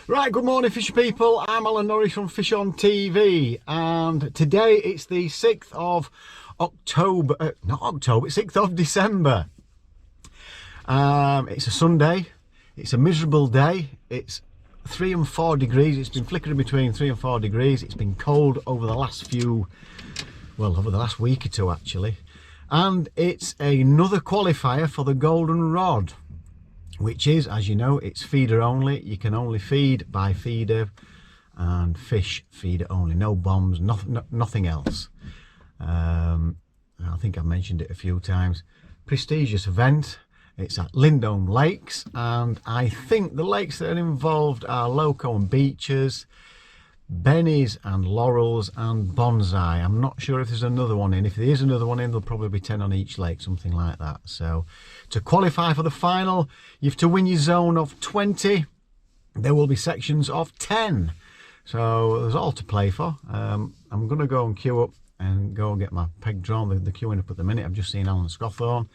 Right, good morning fisher people, I'm Alan Norris from FishOn TV, and today it's the 6th of October, 6th of December. It's a Sunday, it's a miserable day, it's 3 and 4 degrees, it's been flickering between 3 and 4 degrees, it's been cold over the last over the last week or two actually, and it's another qualifier for the golden rod, which is, as you know, it's feeder only. You can only feed by feeder and fish feeder only, no bombs, nothing else. I think I've mentioned it a few times. Prestigious event. It's at Lindholme Lakes, and I think the lakes that are involved are Loco and Beaches, Benny's and Laurels and Bonsai. I'm not sure if there's another one in. If there is another one in, there'll probably be 10 on each lake, something like that. So to qualify for the final, you have to win your zone of 20. There will be sections of 10. So there's all to play for. I'm going to go and queue up and go and get my peg drawn. They're queuing up at the minute. I've just seen Alan Scawthorne.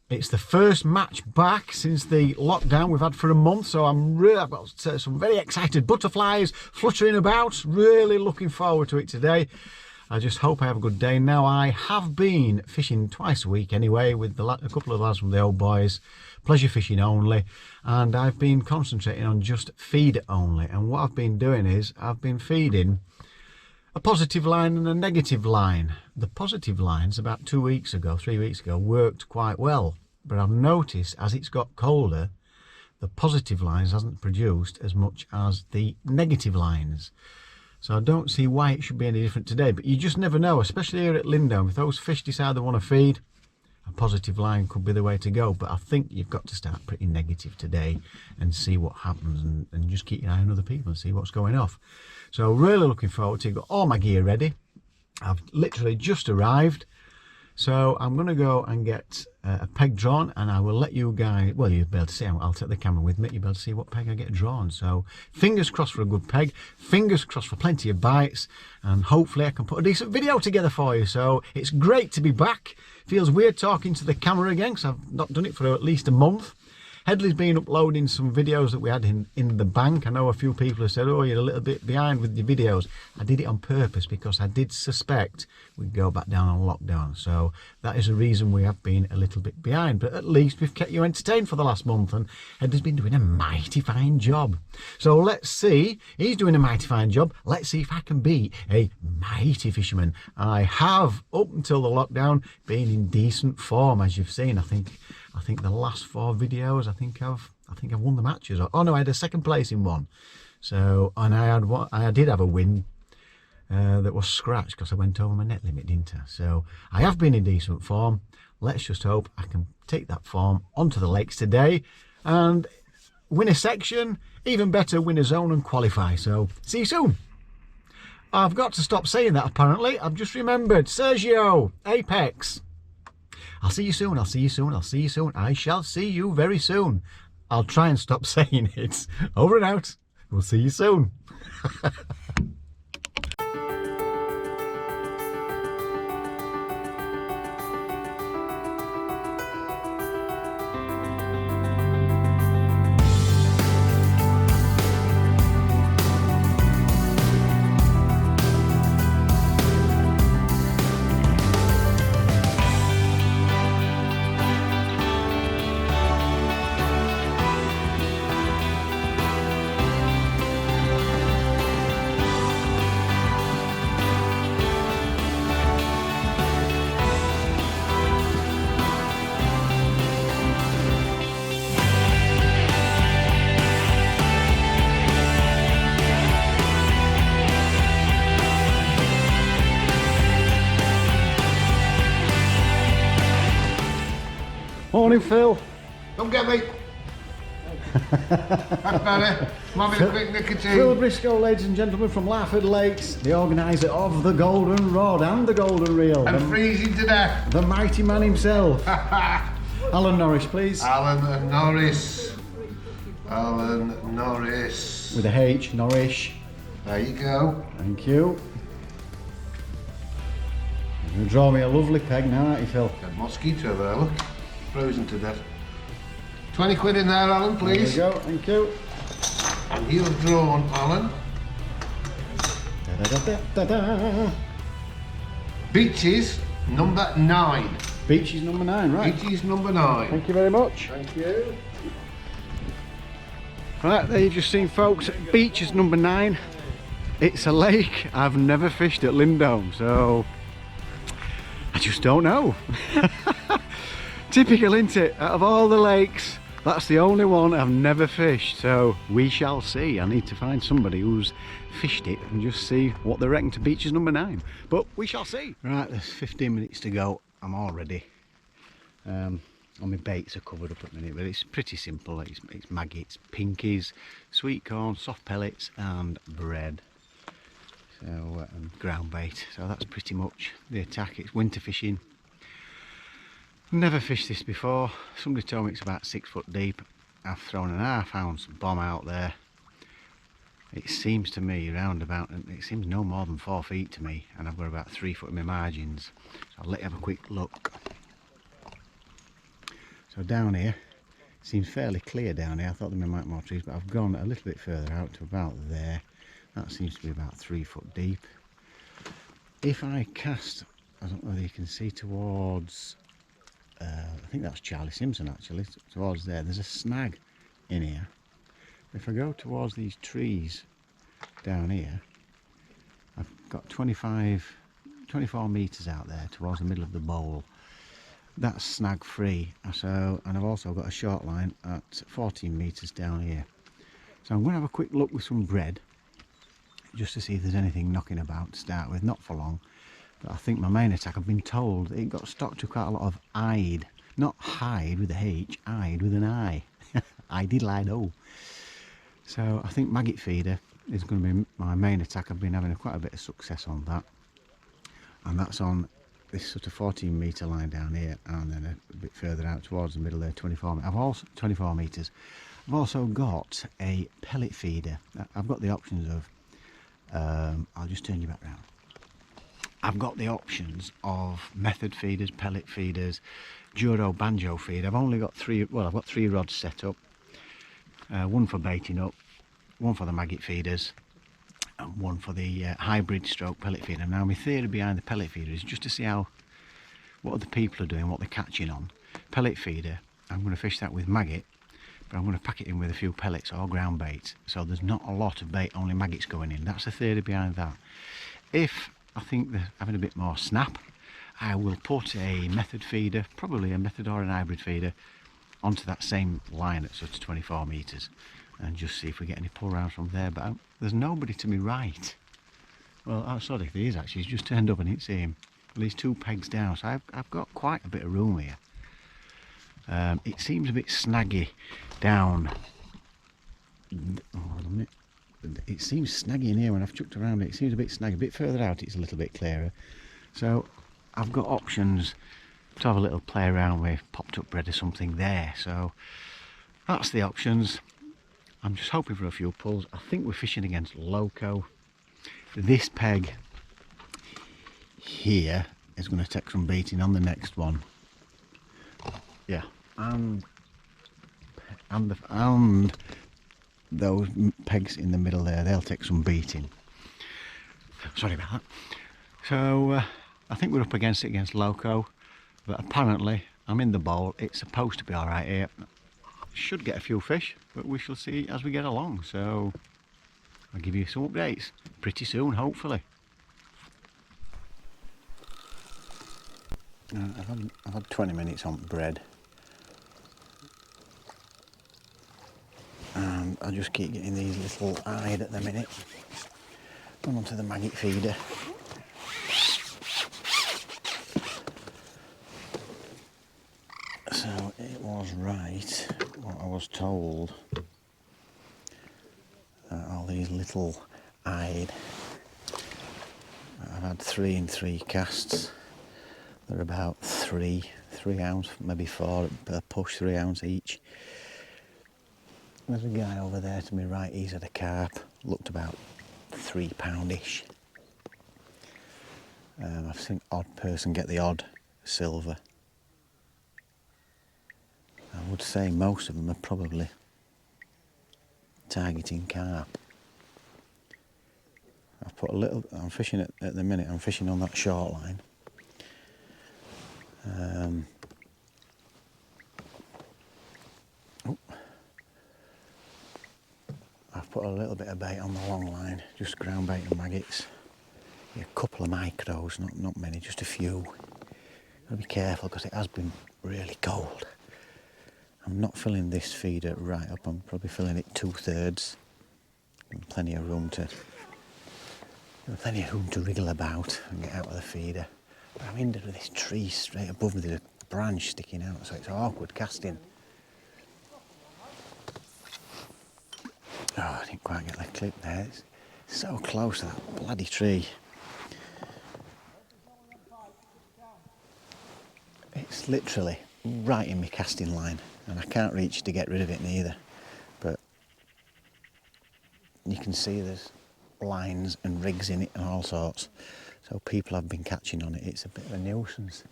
It's the first match back since the lockdown we've had for a month, so I've got some very excited butterflies fluttering about. Really looking forward to it today. I just hope I have a good day. Now, I have been fishing twice a week anyway with a couple of lads from the old boys, pleasure fishing only, and I've been concentrating on just feeder only. And what I've been doing is I've been feeding a positive line and a negative line. The positive lines about 3 weeks ago worked quite well, but I've noticed as it's got colder, the positive lines hasn't produced as much as the negative lines. So I don't see why it should be any different today, but you just never know, especially here at Lindholme. If those fish decide they want to feed, a positive line could be the way to go. But I think you've got to start pretty negative today and see what happens, and just keep your eye on other people and see what's going off. So really looking forward to it. Got all my gear ready. I've literally just arrived. So I'm going to go and get a peg drawn, and I will let you guys, well, you'll be able to see, I'll take the camera with me, you'll be able to see what peg I get drawn. So fingers crossed for a good peg, fingers crossed for plenty of bites, and hopefully I can put a decent video together for you. So it's great to be back. Feels weird talking to the camera again, because I've not done it for at least a month. Hedley's been uploading some videos that we had in the bank. I know a few people have said, oh, you're a little bit behind with your videos. I did it on purpose because I did suspect we'd go back down on lockdown. So that is the reason we have been a little bit behind. But at least we've kept you entertained for the last month, and Hedley's been doing a mighty fine job. So let's see. He's doing a mighty fine job. Let's see if I can be a mighty fisherman. I have, up until the lockdown, been in decent form, as you've seen. I think the last 4 videos, I think I've won the matches. Oh no, I had a second place in one. So, and I did have a win that was scratched because I went over my net limit, didn't I? So I have been in decent form. Let's just hope I can take that form onto the lakes today and win a section, even better, win a zone and qualify. So see you soon. I've got to stop saying that apparently. I've just remembered. Sergio, Apex. I'll see you soon, I'll see you soon, I'll see you soon. I shall see you very soon. I'll try and stop saying it. Over and out. We'll see you soon. Morning, Phil. Come get me. That's better. I'm having a quick nicotine. Phil Briscoe, ladies and gentlemen, from Lindholme Lakes, the organiser of the Golden Rod and the Golden Reel. I'm freezing to death. The mighty man himself. Alan Norris, please. Alan Norris. Alan Norris. With a H, Norris. There you go. Thank you. You're going to draw me a lovely peg now, aren't you, Phil? Got a mosquito there, look. Frozen to death. 20 quid in there, Alan, please. There you go, thank you. And you've drawn, Alan, Da-da-da-da-da. Beaches number 9. Beaches number 9, right. Beaches number 9. Thank you very much. Thank you. Right, there you've just seen, folks, Beaches number 9. It's a lake I've never fished at Lindholme, so I just don't know. Typical, isn't it? Out of all the lakes, that's the only one I've never fished, so we shall see. I need to find somebody who's fished it and just see what they reckon to Beaches number 9. But we shall see. Right, there's 15 minutes to go. I'm all ready. All my baits are covered up at the minute, but it's pretty simple. It's maggots, pinkies, sweet corn, soft pellets and bread. So, and ground bait. So that's pretty much the attack. It's winter fishing. Never fished this before. Somebody told me it's about 6 foot deep. I've thrown an half-ounce bomb out there. It seems to me it seems no more than 4 feet to me, and I've got about 3 foot in my margins. So I'll let you have a quick look. So down here, it seems fairly clear down here. I thought there might be more trees, but I've gone a little bit further out to about there. That seems to be about 3 foot deep. If I cast, I don't know whether you can see towards, I think that's Charlie Simpson actually, towards there. There's a snag in here. If I go towards these trees down here, I've got 24 metres out there towards the middle of the bowl. That's snag free. So, and I've also got a short line at 14 metres down here. So I'm going to have a quick look with some bread, just to see if there's anything knocking about to start with. Not for long, but I think my main attack, I've been told it got stuck to quite a lot of IDE, not hide with a H, IDE with an I. IDE. So I think maggot feeder is going to be my main attack. I've been having quite a bit of success on that, and that's on this sort of 14 metre line down here, and then a bit further out towards the middle there, 24 metres. I've also got a pellet feeder. I've got the options of I'll just turn you back round. I've got the options of method feeders, pellet feeders, Juro banjo feed. I've only got 3, well, I've got 3 rods set up. One for baiting up, one for the maggot feeders, and one for the hybrid stroke pellet feeder. Now my theory behind the pellet feeder is just to see what other people are doing, what they're catching on. Pellet feeder, I'm going to fish that with maggot, but I'm going to pack it in with a few pellets or ground baits, so there's not a lot of bait, only maggots going in. That's the theory behind that. If I think they're having a bit more snap, I will put a method feeder, probably a method or an hybrid feeder, onto that same line at sort of 24 metres, and just see if we get any pull rounds from there. But there's nobody to my right. Well, oh, sorry, there is actually. He's just turned up and it's him. Well, he's 2 pegs down, so I've got quite a bit of room here. It seems a bit snaggy down. Oh, hold on a minute. It seems snaggy in here when I've chucked around it. It seems a bit snaggy. A bit further out it's a little bit clearer. So I've got options to have a little play around with popped up bread or something there. So that's the options. I'm just hoping for a few pulls. I think we're fishing against loco. This peg here is going to take some beating on the next one. Yeah, and those pegs in the middle there, they'll take some beating. Sorry about that. So I think we're up against it against loco, but apparently I'm in the bowl. It's supposed to be all right here. Should get a few fish, but we shall see as we get along. So I'll give you some updates pretty soon, hopefully. I've had 20 minutes on bread, and I just keep getting these little eyed at the minute. Come onto the maggot feeder. So it was right what I was told. All these little eyed. I've had 3 in 3 casts. They're about 3 ounce, maybe 4 per push, 3 ounce each. There's a guy over there to my right, he's had a carp, looked about £3 ish. I've seen odd person get the odd silver. I would say most of them are probably targeting carp. I've put a little, I'm fishing at the minute, I'm fishing on that short line. I've put a little bit of bait on the long line, just ground bait and maggots. A couple of micros, not many, just a few. Gotta be careful because it has been really cold. I'm not filling this feeder right up, I'm probably filling it 2/3. Plenty of room to wriggle about and get out of the feeder. But I'm into this tree straight above me, there's a branch sticking out, so it's awkward casting. Oh, I didn't quite get the clip there. It's so close to that bloody tree. It's literally right in my casting line, and I can't reach to get rid of it neither. But you can see there's lines and rigs in it and all sorts. So people have been catching on it. It's a bit of a nuisance.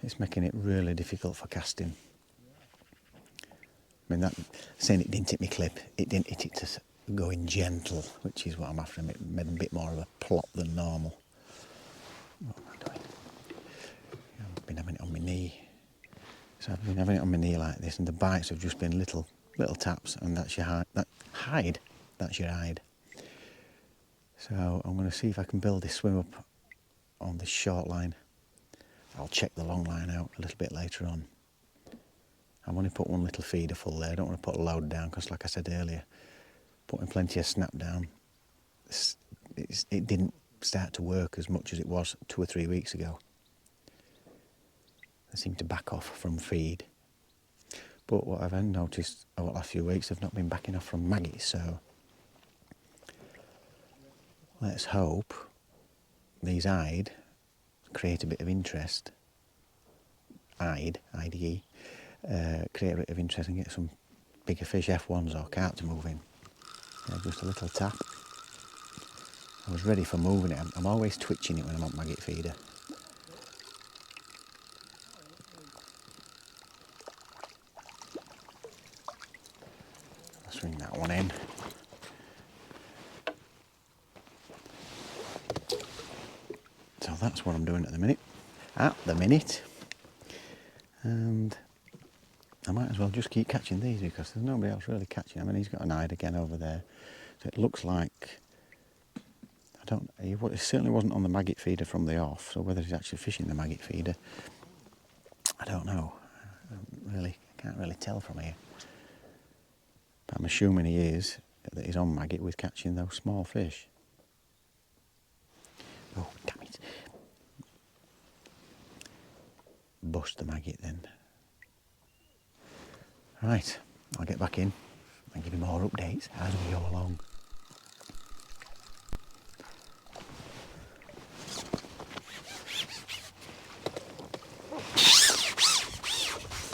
It's making it really difficult for casting. I mean, that saying it didn't hit me clip, it didn't hit it to going gentle, which is what I'm after. It made a bit more of a plop than normal. What am I doing? I've been having it on my knee. So I've been having it on my knee like this, and the bites have just been little taps, and that's your hide. That's your hide. So I'm going to see if I can build this swim up on this short line. I'll check the long line out a little bit later on. I've only put one little feeder full there. I don't want to put a load down because, like I said earlier, putting plenty of snap down, it didn't start to work as much as it was 2 or 3 weeks ago. They seem to back off from feed. But what I've noticed over the last few weeks, they've not been backing off from maggots, so let's hope these IDE create a bit of interest. IDE, IDE, create a bit of interest and get some bigger fish, F1s or carp to move in. Yeah, just a little tap. I was ready for moving it. I'm always twitching it when I'm on maggot feeder. Swing that one in. So that's what I'm doing at the minute. And I might as well just keep catching these because there's nobody else really catching them. I mean, he's got an IDE again over there. So it looks like, it certainly wasn't on the maggot feeder from the off, so whether he's actually fishing the maggot feeder, I don't know. I can't really tell from here. But I'm assuming he is, that he's on maggot with catching those small fish. Oh, damn it. Bust the maggot then. Right, I'll get back in and give you more updates as we go along.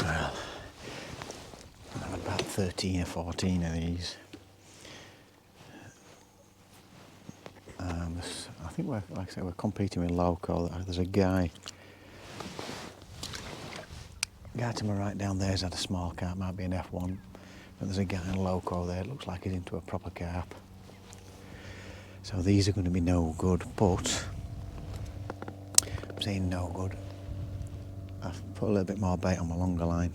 Well, I've had about 13 or 14 of these. I think we're competing with local. There's a guy to my right down there's had a small carp, might be an F1, but there's a guy in loco there, it looks like he's into a proper carp. So these are going to be no good, but I'm saying no good. I've put a little bit more bait on my longer line.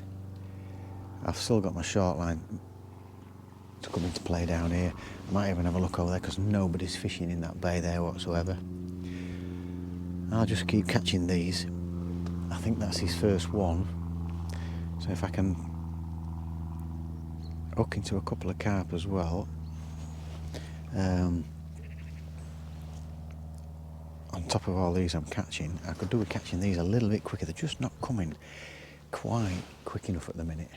I've still got my short line to come into play down here. I might even have a look over there because nobody's fishing in that bay there whatsoever. I'll just keep catching these. I think that's his first one. So if I can hook into a couple of carp as well, on top of all these I'm catching, I could do with catching these a little bit quicker. They're just not coming quite quick enough at the minute.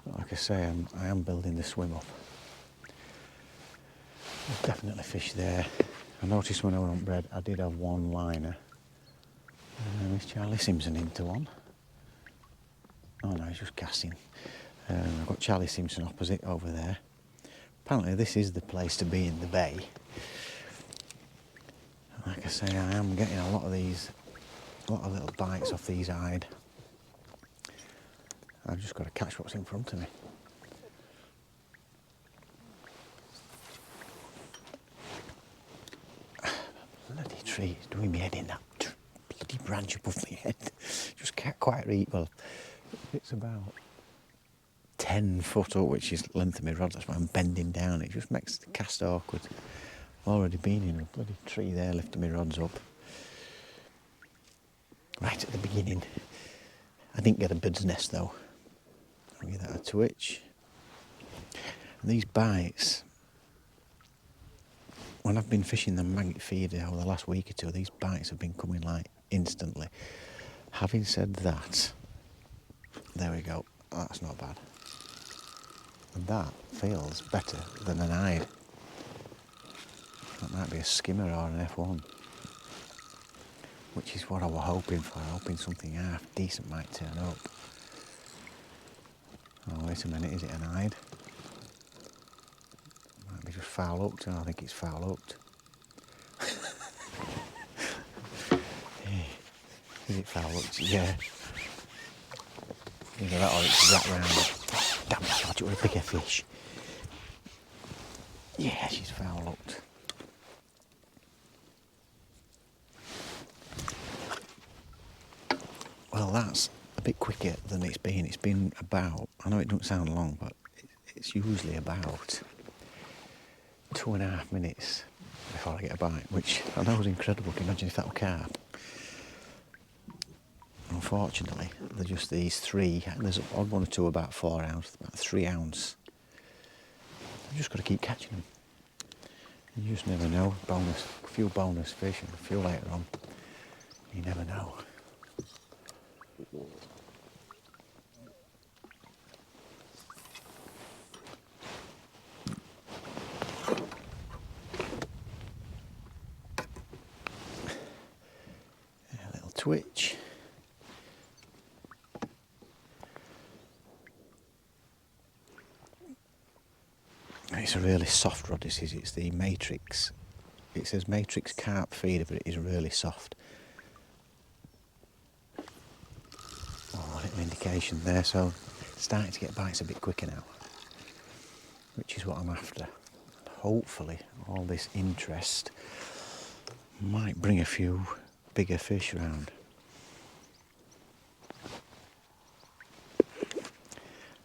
But like I say, I am building the swim up. There's definitely fish there. I noticed when I went on bread, I did have one liner. Is Charlie Simpson into one? Oh no, he's just casting. I've got Charlie Simpson opposite over there. Apparently this is the place to be in the bay. Like I say, I am getting a lot of little bites off these IDE. I've just got to catch what's in front of me. tree. It's doing my head in, that bloody branch above my head. Just can't quite reach. Well, it's about 10 foot up, which is the length of my rod. That's why I'm bending down. It just makes the cast awkward. Already been in a bloody tree there, lifting my rods up. Right at the beginning. I didn't get a bird's nest though. I'll give that a twitch. And these bites, when I've been fishing the maggot feeder over the last week or two, these bites have been coming like instantly. Having said that, there we go, that's not bad. And that feels better than an IDE. That might be a skimmer or an F1, which is what I was hoping for, hoping something half decent might turn up. Oh, wait a minute, is it an IDE? Might be just foul hooked. I think it's foul hooked. Is it foul hooked? Yeah. Either that or it's wrapped round. Damn it, I thought it was a bigger fish. Yeah, she's foul hooked. Well, that's a bit quicker than it's been. It's been about, I know it doesn't sound long, but it's usually about 2.5 minutes before I get a bite, which I know is incredible. Can you imagine if that were carp? Unfortunately, they're just these 3, there's an odd one or two about 4 ounce, about 3 ounce. I've just got to keep catching them. You just never know. Bonus, a few bonus fish and a few later on. You never know. A little twitch. It's a really soft rod, this is. It's the Matrix. It says Matrix carp feeder, but it is really soft. Oh, a little indication there, so it's starting to get bites a bit quicker now, which is what I'm after. Hopefully all this interest might bring a few bigger fish around.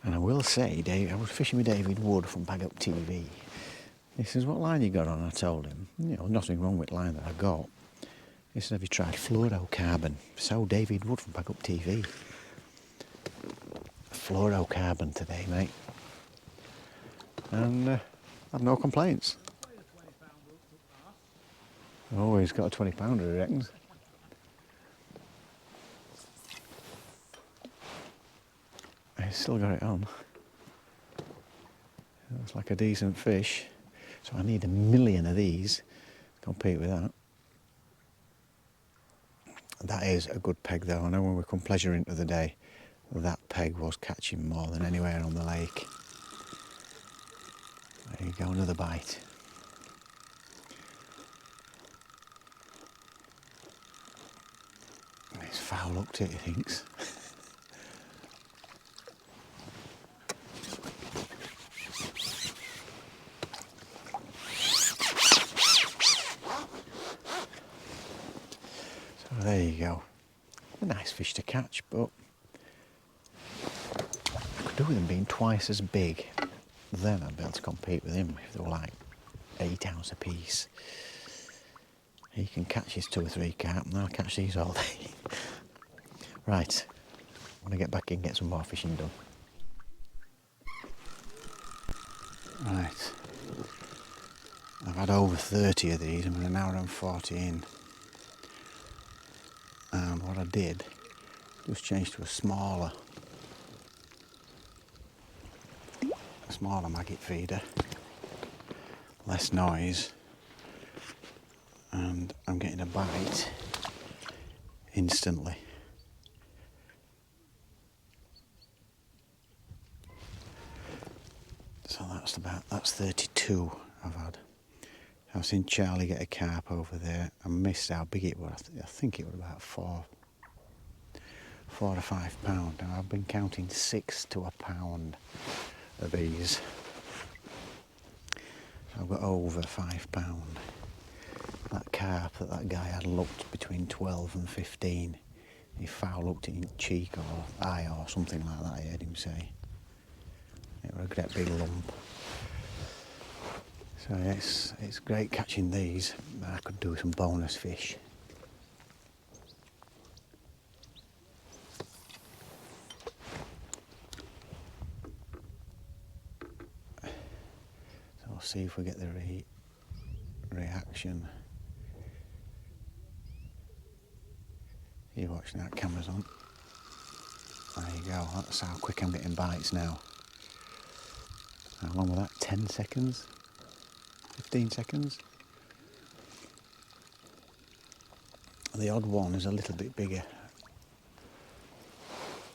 And I will say, Dave, I was fishing with David Wood from Bag Up TV. He says, what line you got on? I told him, you know, nothing wrong with the line that I got. He said, have you tried fluorocarbon? So David Wood from Bag Up TV. Fluorocarbon today, mate. And I've no complaints. Oh, he's got a 20 pounder, he reckons. He's still got it on. Looks like a decent fish. So I need 1 million of these to compete with that. That is a good peg though. I know when we come pleasuring the other day, that peg was catching more than anywhere on the lake. There you go, another bite. It's foul hooked it, he thinks. So there you go. A nice fish to catch, but I could do with them being twice as big. Then I'd be able to compete with him if they were like 8 ounce a piece. He can catch his 2 or 3 carp and I'll catch these all day. Right, I want to get back in and get some more fishing done. Right, I've had over 30 of these. I'm an hour and 40 in. And what I did, just changed to a smaller maggot feeder, less noise, and I'm getting a bite instantly. So that's 32 I've had. I've seen Charlie get a carp over there. I missed how big it was. I think it was about 4 or 5 pound. Now I've been counting 6 to a pound of these. So I've got over 5 pound. that carp that guy had looked between 12 and 15. He foul looked it in cheek or eye or something like that, I heard him say. It was a great big lump. So yeah, it's great catching these, but I could do some bonus fish. So we'll see if we get the reaction. You're watching that, camera's on. There you go, that's how quick I'm getting bites now. How long was that? 10 seconds? 15 seconds? The odd one is a little bit bigger.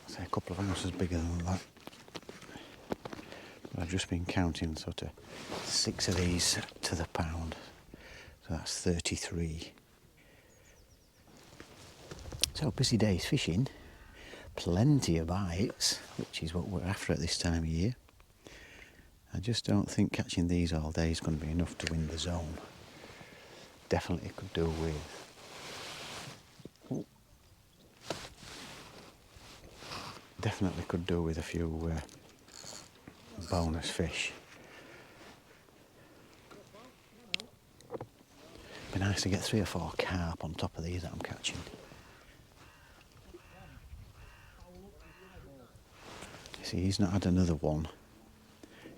Say a couple of ounces bigger than that. But I've just been counting sort of 6 of these to the pound. So that's 33. So busy days fishing. Plenty of bites, which is what we're after at this time of year. I just don't think catching these all day is going to be enough to win the zone. Definitely could do with... Definitely could do with a few bonus fish. Be nice to get 3 or 4 carp on top of these that I'm catching. You see, he's not had another one.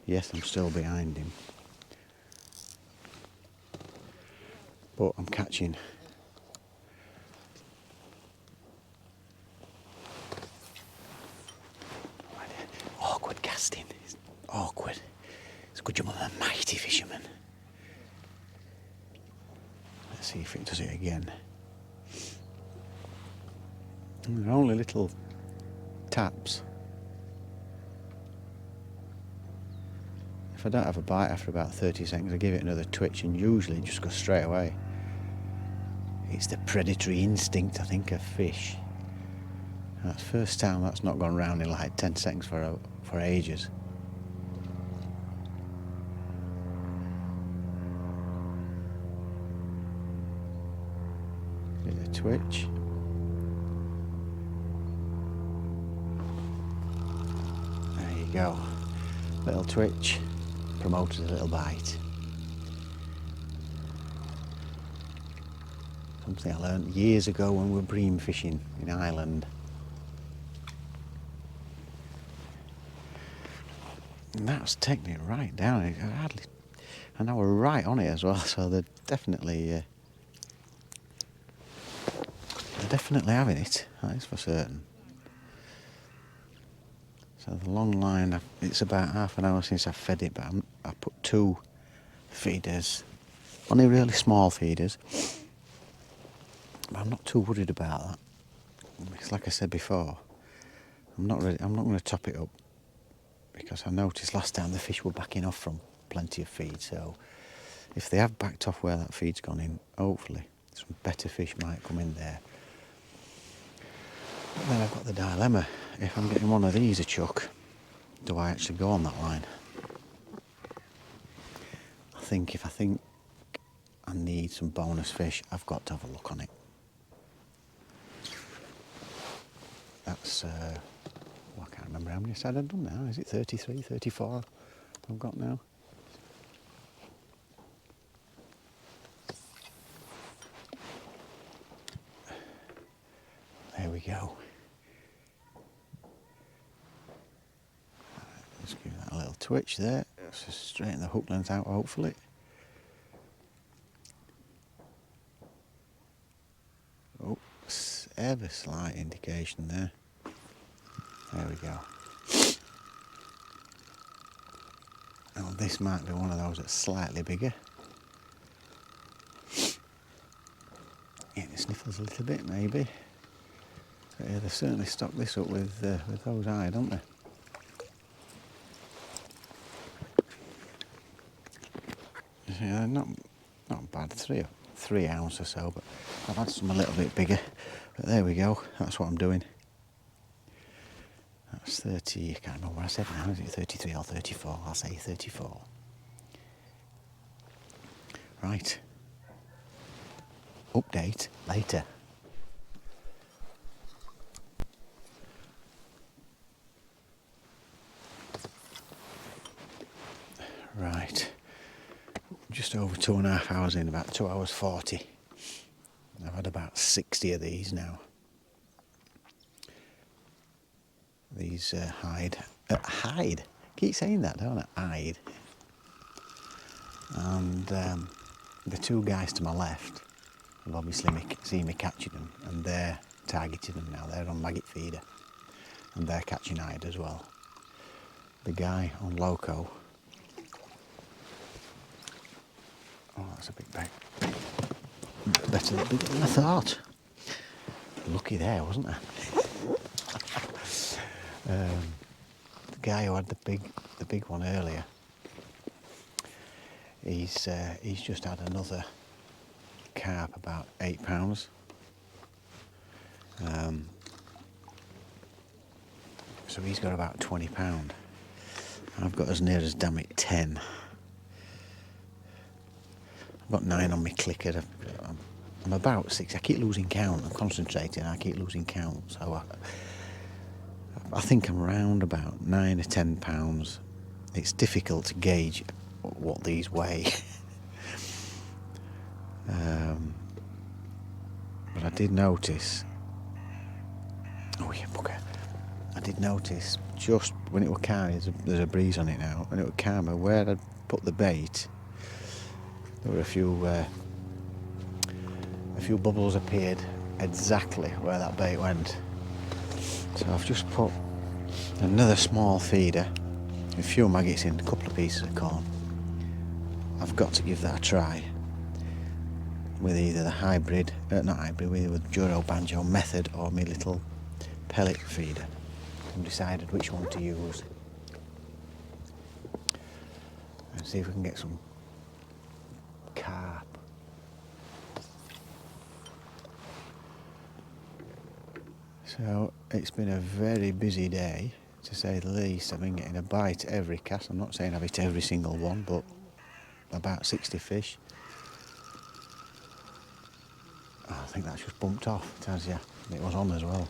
Yes, I'm still behind him. But I'm catching. Awkward casting. It's awkward. It's a good job I'm a mighty fisherman. Let's see if it does it again. And they're only little taps. If I don't have a bite after about 30 seconds, I give it another twitch and usually it just goes straight away. It's the predatory instinct, I think, of fish. And that's the first time that's not gone round in like 10 seconds for ages. Give it a twitch. There you go. Little twitch. Promoted a little bite. Something I learned years ago when we were bream fishing in Ireland. And that's taking it right down. And now we're right on it as well, so they're definitely having it, that is for certain. So the long line, it's about half an hour since I fed it, but I put 2 feeders, only really small feeders, but I'm not too worried about that. It's like I said before, I'm not going to top it up, because I noticed last time the fish were backing off from plenty of feed, so if they have backed off where that feed's gone in, hopefully some better fish might come in there. But then I've got the dilemma. If I'm getting one of these a chuck, do I actually go on that line? If I think I need some bonus fish, I've got to have a look on it. That's, well, I can't remember how many I said I've done now. Is it 33, 34 I've got now? There we go. Just give that a little twitch there. Just straighten the hook length out, hopefully. Oh, ever slight indication there. There we go. Now this might be one of those that's slightly bigger. Yeah, it sniffles a little bit, maybe. But yeah, they certainly stocked this up with those eye, don't they? Yeah, not bad. 3 ounce or so, but I've had some a little bit bigger. But there we go. That's what I'm doing. That's 30. I can't remember what I said now. Is it 33 or 34? I'll say 34. Right. update later. Right, just over 2.5 hours in, about 2 hours 40. I've had about 60 of these now. These hide, keep saying that, don't I? Hide. And the two guys to my left have obviously seen me catching them, and they're targeting them now. They're on maggot feeder, and they're catching hide as well. The guy on loco, oh, that's a big bag. Better than I thought. Lucky there, wasn't I? The guy who had the big one earlier, he's just had another carp about 8 pounds. So he's got about 20 pound. I've got as near as, damn it, 10. I've got 9 on my clicker. I'm about 6. I keep losing count. I'm concentrating. I keep losing count. So I think I'm around about 9 or 10 pounds. It's difficult to gauge what these weigh. But I did notice. Oh yeah, bugger. I did notice just when it was calm. There's a breeze on it now. When it was calmer, where I'd put the bait, there were a few bubbles appeared exactly where that bait went. So I've just put another small feeder, a few maggots in, a couple of pieces of corn. I've got to give that a try with either the hybrid, not hybrid, with Duro Banjo method or my little pellet feeder. I've decided which one to use. And see if we can get some carp. So it's been a very busy day, to say the least. I've been getting a bite every cast. I'm not saying I've hit every single one, but about 60 fish. Oh, I think that's just bumped off, it has, yeah. It was on as well.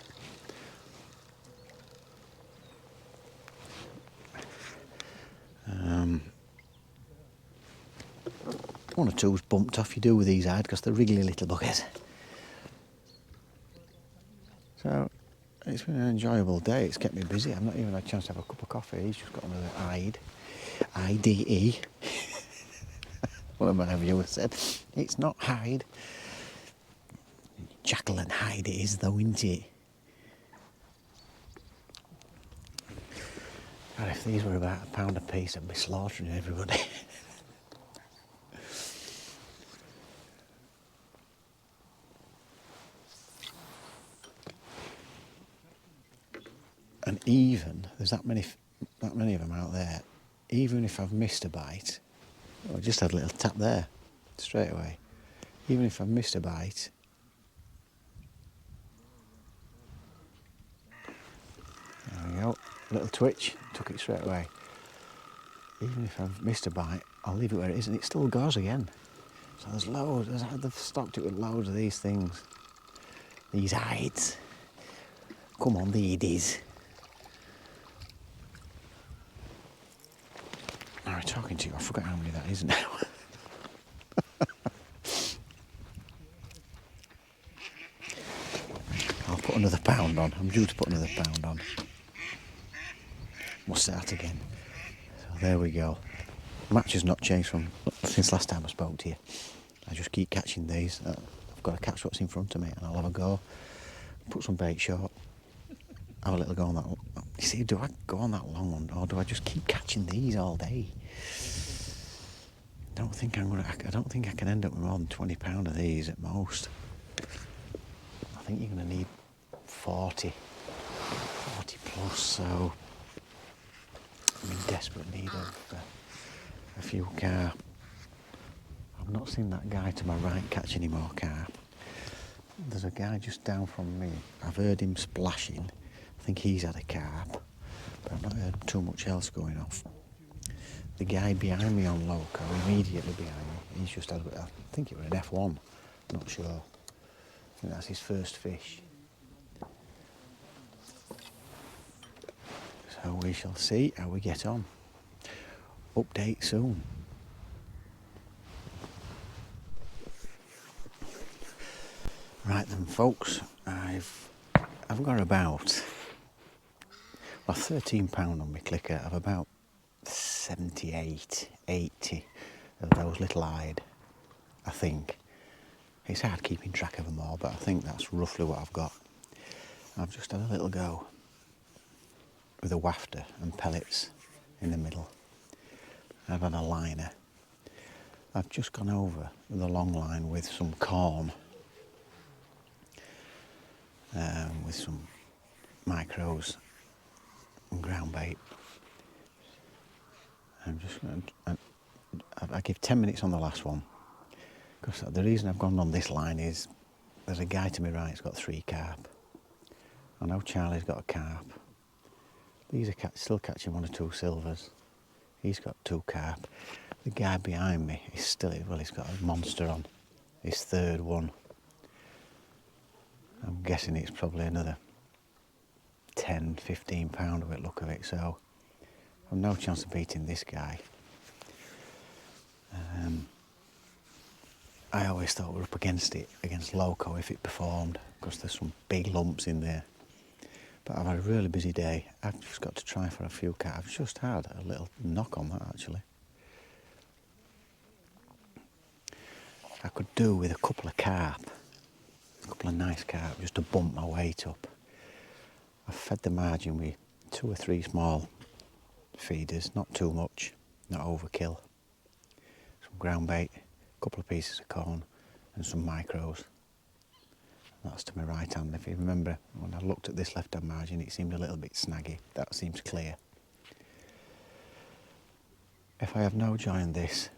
One or two's bumped off, you do with these hide, because they're wriggly little buggers. So it's been an enjoyable day. It's kept me busy. I've not even had a chance to have a cup of coffee. He's just got another IDE. One of my viewers said, it's not hide. Jackal and hide it is though, isn't it? God, if these were about £1 a piece, I'd be slaughtering everybody. And even, there's that many of them out there, even if I've missed a bite, I just had a little tap there, straight away. Even if I've missed a bite, there we go, little twitch, took it straight away. Even if I've missed a bite, I'll leave it where it is and it still goes again. So there's loads, they've stocked it with loads of these things. These hides. Come on, the IDES. I'm talking to you, I forgot how many that is now. I'll put another pound on. I'm due to put another pound on. We'll start again. So there we go. Match has not changed since last time I spoke to you. I just keep catching these. I've got to catch what's in front of me and I'll have a go. Put some bait short. Have a little go on that. You see, do I go on that long one or do I just keep catching these all day? I don't think I can end up with more than £20 of these at most. I think you're going to need 40 plus, so I'm in desperate need of a few carp. I've not seen that guy to my right catch any more carp. There's a guy just down from me. I've heard him splashing. I think he's had a carp, but I've not heard too much else going off. The guy behind me on loco, immediately behind me, he's just had, I think it was an F1, not sure. I think that's his first fish. So we shall see how we get on. Update soon. Right then folks, I've got about, well, £13 on my clicker of about 78, 80 of those little eyed, I think. It's hard keeping track of them all, but I think that's roughly what I've got. I've just had a little go with a wafter and pellets in the middle. I've had a liner. I've just gone over the long line with some corn, with some micros and ground bait. I'm just going to, I give 10 minutes on the last one, because the reason I've gone on this line is there's a guy to my right who's got 3 carp. I know Charlie's got a carp. These are still catching 1 or 2 silvers. He's got 2 carp. The guy behind me is still, well, he's got a monster on his 3rd one. I'm guessing it's probably another 10, 15 pound of it, look of it, so I've no chance of beating this guy. I always thought we were up against it, against Loco if it performed, because there's some big lumps in there. But I've had a really busy day. I've just got to try for a few carp. I've just had a little knock on that actually. I could do with a couple of carp, a couple of nice carp, just to bump my weight up. I've fed the margin with 2 or 3 small feeders, not too much, not overkill. Some ground bait, a couple of pieces of corn and some micros. That's to my right hand. If you remember, when I looked at this left hand margin, it seemed a little bit snaggy. That seems clear. If I have no joy in this,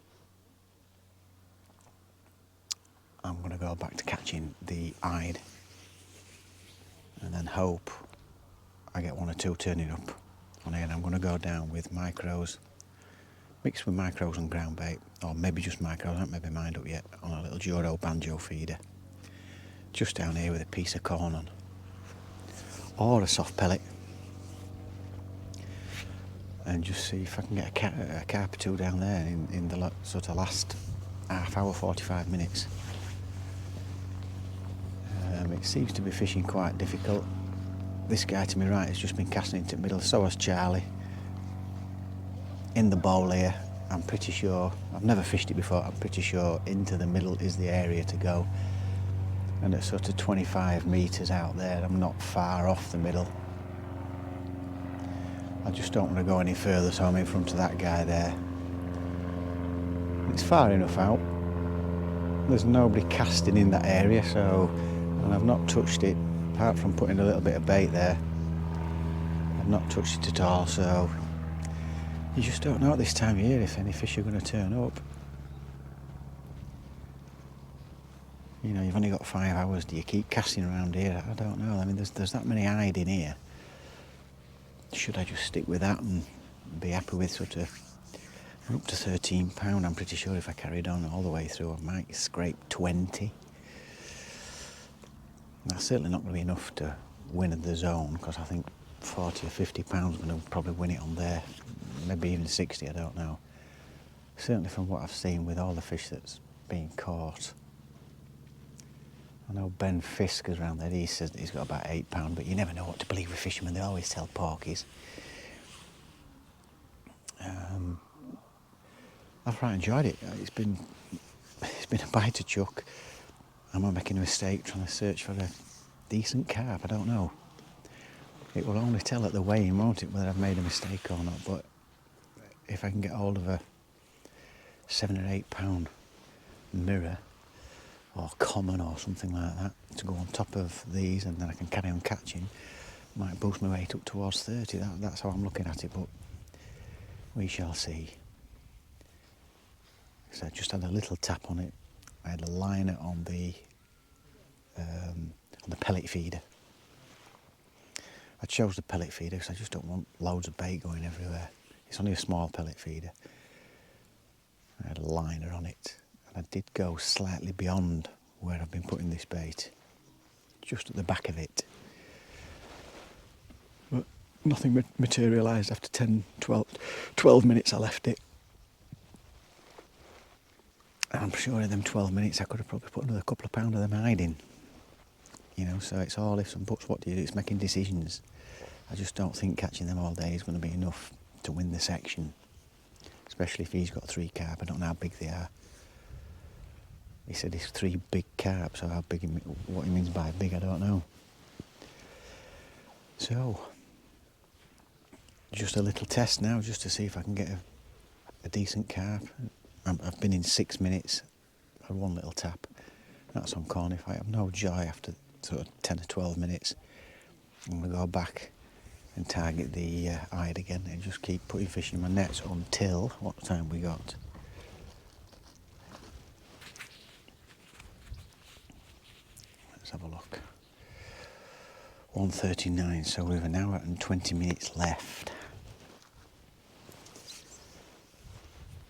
I'm going to go back to catching the IDE and then hope I get 1 or 2 turning up on here. And I'm going to go down with micros, mixed with micros and ground bait, or maybe just micros. I haven't made my mind up yet, on a little Joro banjo feeder. Just down here with a piece of corn on, or a soft pellet, and just see if I can get a carp or 2 down there in the sort of last half hour, 45 minutes. It seems to be fishing quite difficult. This guy to my right has just been casting into the middle, so has Charlie. In the bowl here, I'm pretty sure, I've never fished it before, I'm pretty sure into the middle is the area to go. And at sort of 25 metres out there, I'm not far off the middle. I just don't want to go any further, so I'm in front of that guy there. It's far enough out. There's nobody casting in that area, so, and I've not touched it, apart from putting a little bit of bait there. I've not touched it at all, so you just don't know at this time of year if any fish are going to turn up. You know, you've only got 5 hours. Do you keep casting around here? I don't know. I mean, there's that many IDE in here. Should I just stick with that and be happy with sort of, we're up to £13. I'm pretty sure if I carried on all the way through, I might scrape 20. That's certainly not going to be enough to win the zone, because I think 40 or 50 pounds going to probably win it on there. Maybe even 60, I don't know. Certainly from what I've seen with all the fish that's being caught. I know Ben Fisk is around there, he says that he's got about £8, but you never know what to believe with fishermen, they always tell porkies. I've quite enjoyed it. It's been a bite to chuck. Am I making a mistake trying to search for a decent carp? I don't know. It will only tell at the weighing, won't it, whether I've made a mistake or not, but if I can get hold of a 7 or 8 pound mirror or common or something like that to go on top of these, and then I can carry on catching, might boost my weight up towards 30. That's how I'm looking at it, but we shall see. So I just had a little tap on it. I had a liner on the pellet feeder. I chose the pellet feeder because I just don't want loads of bait going everywhere. It's only a small pellet feeder. I had a liner on it, and I did go slightly beyond where I've been putting this bait. just at the back of it. But nothing materialised after 12 minutes I left it. And I'm sure in them 12 minutes I could have probably put another couple of pound of them hide in. You know, so it's all ifs and buts. What do you do? It's making decisions. I just don't think catching them all day is going to be enough to win the section. Especially if he's got 3 carp. I don't know how big they are. He said it's 3 big carp, so how big, what he means by big, I don't know. So, just a little test now, just to see if I can get a decent carp. I've been in 6 minutes, had one little tap. That's on QUALIFIER. I have no joy after sort of 10 or 12 minutes. I'm going to go back and target the IDE again and just keep putting fish in my nets until, what time we got? Let's have a look. 1:39, so we have an hour and 20 minutes left.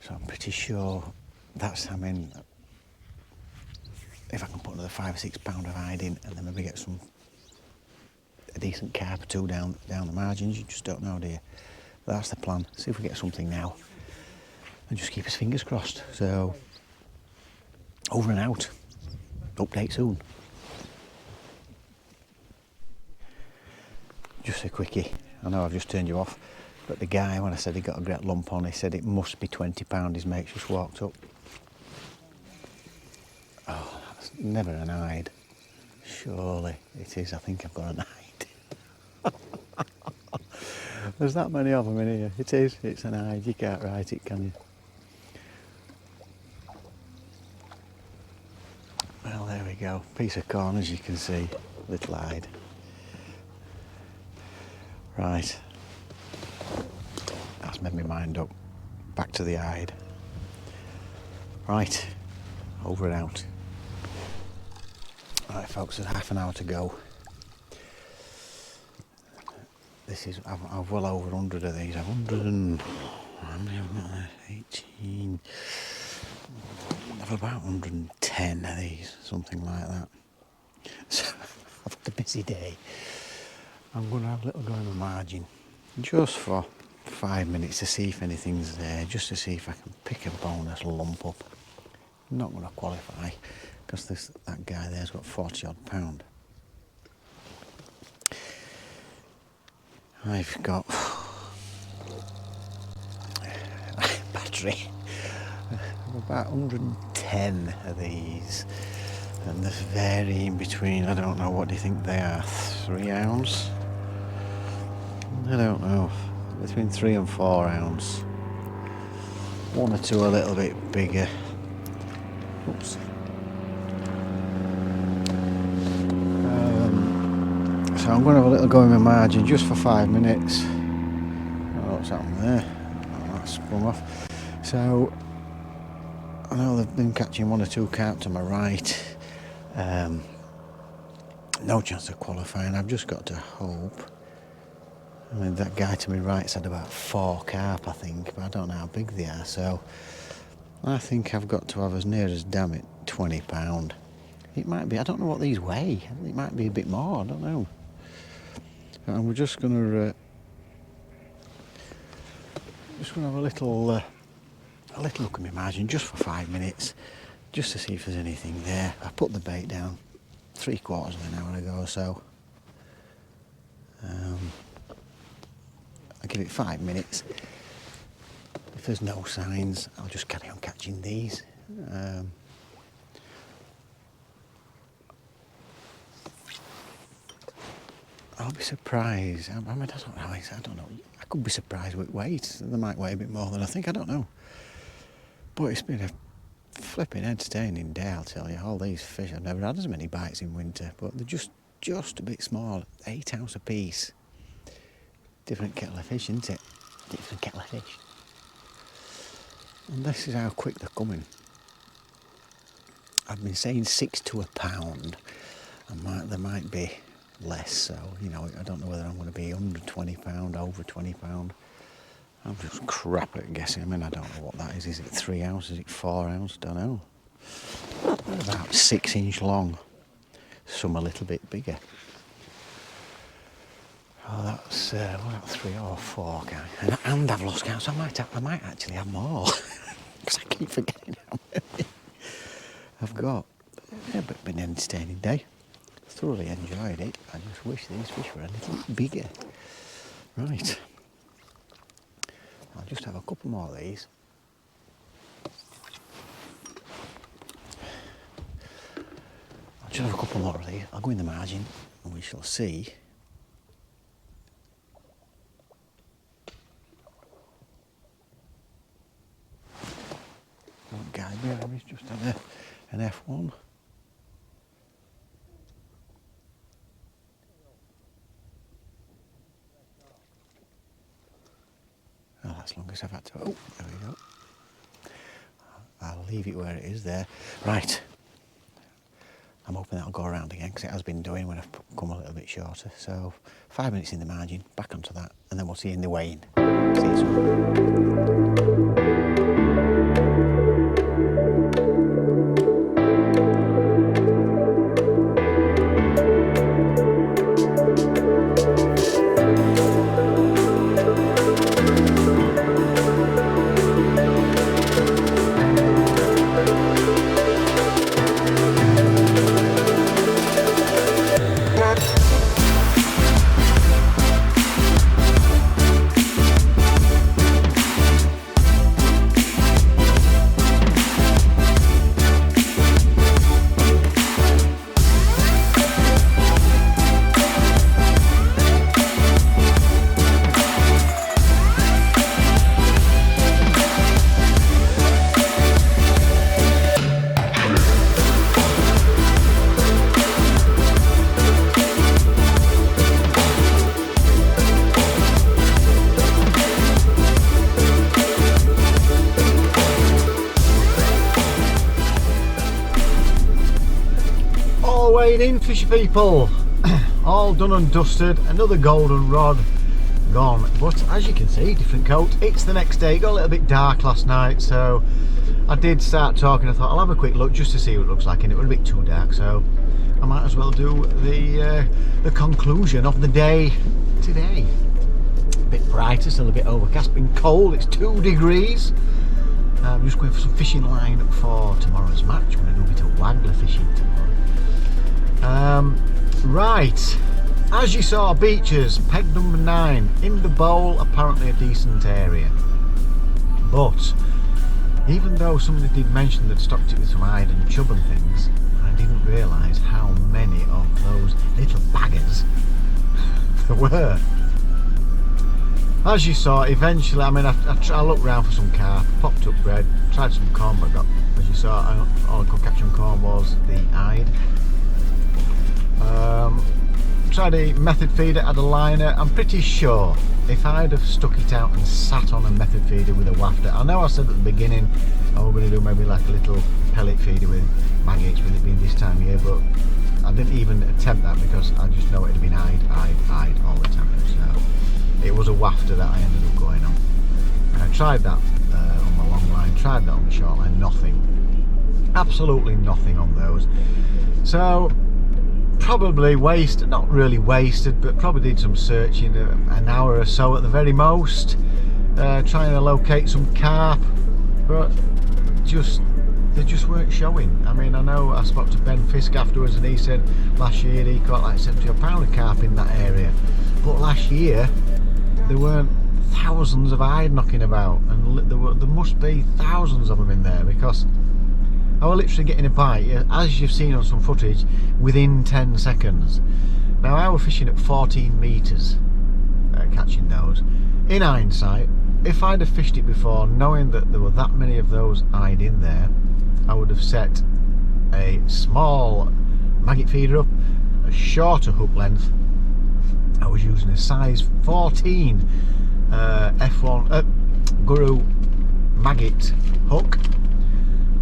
So I'm pretty sure that's, I mean, if I can put another 5 or 6 pound of hide in and then maybe get a decent carp or 2 down the margins, you just don't know, do you? But that's the plan. See if we get something now and just keep his fingers crossed. So, over and out. Update soon. Just a quickie. I know I've just turned you off, but the guy, when I said he got a great lump on, he said it must be 20 pound. His mate just walked up. Oh, that's never an hide. Surely it is. I think I've got an hide. There's that many of them in here. It is. It's an hide. You can't write it, can you? Well, there we go. Piece of corn, as you can see. Little hide. Right. That's made my mind up. Back to the hide. Right. Over and out. Right, folks, there's half an hour to go. This is, I've well over 100 of these. I've 100 and, how many have I got there? 18. I've about 110 of these, something like that. So, I've had a busy day. I'm going to have a little go in the margin, just for 5 minutes to see if anything's there, just to see if I can pick a bonus lump up. I'm not going to qualify, because that guy there's got 40 odd pound. I've got battery. About 110 of these, and there's varying between, I don't know, what do you think they are, 3 ounce? I don't know, between 3 and 4 ounce. 1 or 2 a little bit bigger. Oops. So I'm going to have a little go in my margin just for 5 minutes. Oh, what's happened there? Oh, that's sprung off. So I know they've been catching 1 or 2 carp to my right. No chance of qualifying. I've just got to hope. I mean, that guy to my right's had about 4 carp, I think, but I don't know how big they are. So I think I've got to have as near as, damn it, 20 pound. It might be. I don't know what these weigh. It might be a bit more. I don't know. And we're just going to have a little look at my margin just for 5 minutes, just to see if there's anything there. I put the bait down 3/4 of an hour ago or so. I'll give it 5 minutes. If there's no signs, I'll just carry on catching these. I'll be surprised. I mean, I don't know. I don't know. I could be surprised with weight. They might weigh a bit more than I think. I don't know. But it's been a flipping entertaining day, I'll tell you. All these fish, I've never had as many bites in winter, but they're just a bit small. 8 ounce a piece. Different kettle of fish, isn't it? Different kettle of fish. And this is how quick they're coming. I've been saying 6 to a pound. There might be less, so, you know, I don't know whether I'm going to be under 20 pound, over 20 pound. I'm just crap at guessing. I mean, I don't know what that is. Is it 3 ounce? Is it 4 ounce? Don't know. They're about 6 inch long. some a little bit bigger. Oh, that's what about 3 or 4, and I've lost count, so I might actually have more because I keep forgetting how many I've got. Yeah, but it's been an entertaining day. Thoroughly enjoyed it. I just wish these fish were a little bit bigger. Right, I'll just have a couple more of these. I'll just have a couple more of these. I'll go in the margin and we shall see. Oh, guy behind me's just had an F1. Oh, that's as long as I've had to. Oh, there we go. I'll leave it where it is there. Right. I'm hoping that'll go around again because it has been doing when I've come a little bit shorter. So 5 minutes in the margin, back onto that, and then we'll see you in the weighing. See you soon. In, fishy people, all done and dusted. Another golden rod gone, but as you can see, different coat. It's the next day. It got a little bit dark last night, so I did start talking. I thought I'll have a quick look just to see what it looks like, and it was a bit too dark, so I might as well do the conclusion of the day today. A bit brighter, still a bit overcast, been cold. It's 2 degrees. I'm just going for some fishing line for tomorrow's match. I'm going to do a bit of waggler fishing tomorrow. Right, as you saw, beaches, peg number 9 in the bowl, apparently a decent area, but even though somebody did mention that stocked it with some hide and chub and things, I didn't realise how many of those little baggers there were. As you saw, eventually, I mean, I looked round for some carp, popped up bread, tried some corn, but got, as you saw, all I could catch on corn was the hide. Tried a method feeder, had a liner. I'm pretty sure if I'd have stuck it out and sat on a method feeder with a wafter, I know I said at the beginning I was going to do maybe like a little pellet feeder with maggots with it being this time of year, but I didn't even attempt that because I just know it had been hide all the time. So it was a wafter that I ended up going on. And I tried that on my long line, tried that on the short line, nothing. Absolutely nothing on those. So probably wasted, not really wasted, but probably did some searching, an hour or so at the very most, trying to locate some carp, but they just weren't showing. I mean, I know I spoke to Ben Fisk afterwards and he said last year he caught like 70 pound of carp in that area, but last year there weren't thousands of hide knocking about, and there must be thousands of them in there, because I was literally getting a bite, as you've seen on some footage, within 10 seconds. Now I was fishing at 14 metres, catching those. In hindsight, if I'd have fished it before, knowing that there were that many of those hide in there, I would have set a small maggot feeder up, a shorter hook length. I was using a size 14 F1 Guru maggot hook.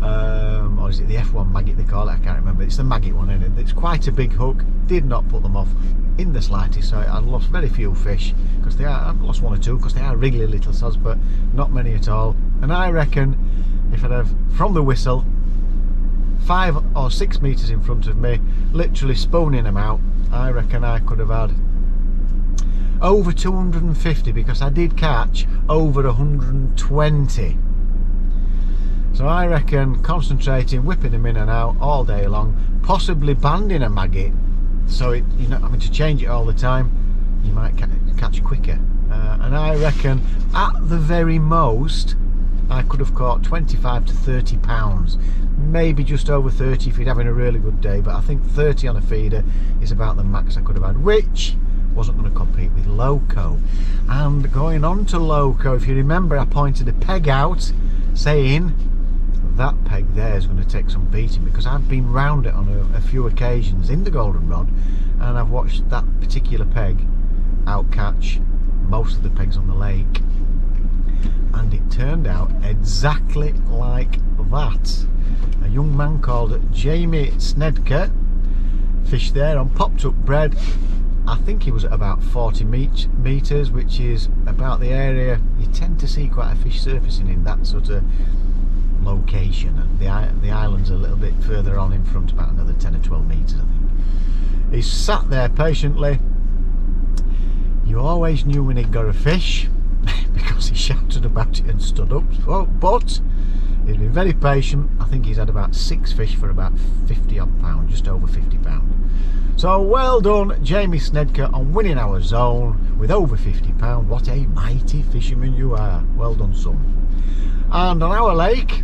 Or is it the F1 maggot they call it? I can't remember. It's the maggot one, isn't it? It's quite a big hook. Did not put them off in the slightest. So I lost very few fish because I've lost 1 or 2 because they are wriggly little sods, but not many at all. And I reckon if I'd have, from the whistle, 5 or 6 metres in front of me, literally spooning them out. I reckon I could have had over 250, because I did catch over 120. So I reckon concentrating, whipping them in and out all day long, possibly banding a maggot, so you're not having to change it all the time, you might catch quicker. And I reckon at the very most I could have caught 25 to 30 pounds, maybe just over 30 if you're having a really good day, but I think 30 on a feeder is about the max I could have had, which wasn't going to compete with loco. And going on to loco, if you remember, I pointed a peg out saying that peg there is going to take some beating, because I've been round it on a few occasions in the goldenrod, and I've watched that particular peg outcatch most of the pegs on the lake, and it turned out exactly like that. A young man called Jamie Snedker fished there on popped up bread. I think he was at about 40 metres, which is about the area you tend to see quite a fish surfacing in that sort of location. And the island's a little bit further on in front, about another 10 or 12 metres I think. He sat there patiently. You always knew when he'd got a fish because he shouted about it and stood up, but he's been very patient. I think he's had about 6 fish for about 50 odd pound, just over 50 pound. So well done Jamie Snedker on winning our zone with over 50 pound. What a mighty fisherman you are. Well done, son. And on our lake,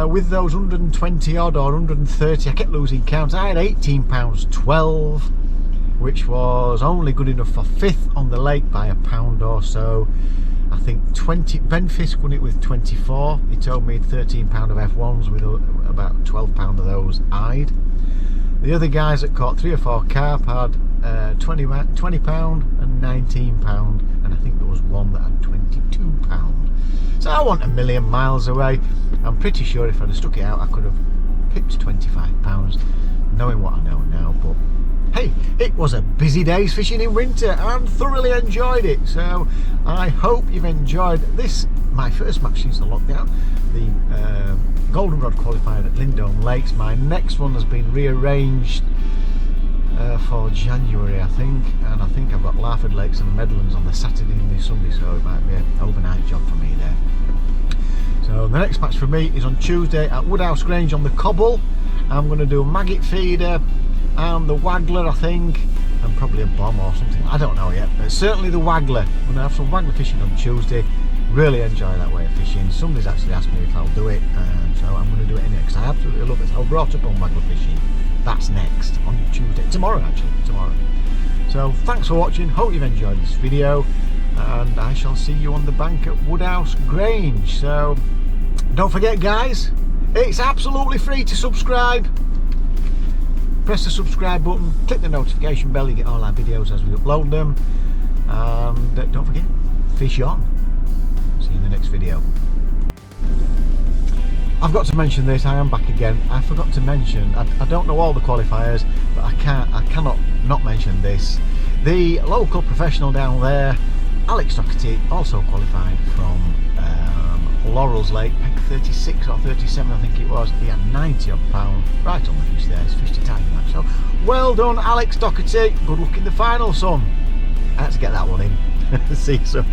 with those 120 odd or 130, I kept losing count, I had 18 pounds 12, which was only good enough for 5th on the lake by a pound or so. I think 20, Ben Fisk won it with 24. He told me 13 pound of F1s with about 12 pound of those eyed. The other guys that caught 3 or 4 carp had 20 pound and 19 pound, and I think there was one that had 22 pound. So I want a million miles away. I'm pretty sure if I'd have stuck it out I could have picked 25 pounds, knowing what I know now. But hey, it was a busy day's fishing in winter and thoroughly enjoyed it. So I hope you've enjoyed this, my first match since the lockdown, the goldenrod qualifier at Lindholme Lakes. My next one has been rearranged for January I think, and I think I've got Larford Lakes and Medlands on the Saturday and the Sunday, so it might be an overnight job for me there. So the next match for me is on Tuesday at Woodhouse Grange on the Cobble. I'm going to do a maggot feeder and the waggler I think, and probably a bomb or something, I don't know yet, but certainly the waggler. I'm going to have some waggler fishing on Tuesday. Really enjoy that way of fishing. Somebody's actually asked me if I'll do it, so I'm going to do it anyway because I absolutely love it. I was brought up on waggler fishing. That's next on Tuesday, tomorrow actually, tomorrow. So thanks for watching, hope you've enjoyed this video, and I shall see you on the bank at Woodhouse Grange. So don't forget guys, it's absolutely free to subscribe. Press the subscribe button, click the notification bell, you get all our videos as we upload them, and don't forget, fish on. See you in the next video. I've got to mention this, I am back again. I forgot to mention, I don't know all the qualifiers, but I cannot not mention this. The local professional down there, Alex Doherty, also qualified from Laurel's Lake, peg 36 or 37 I think it was. He had 90 odd pound right on the fish there. He's fished a tiny match. So well done Alex Doherty, good luck in the final son. I had to get that one in. See you soon.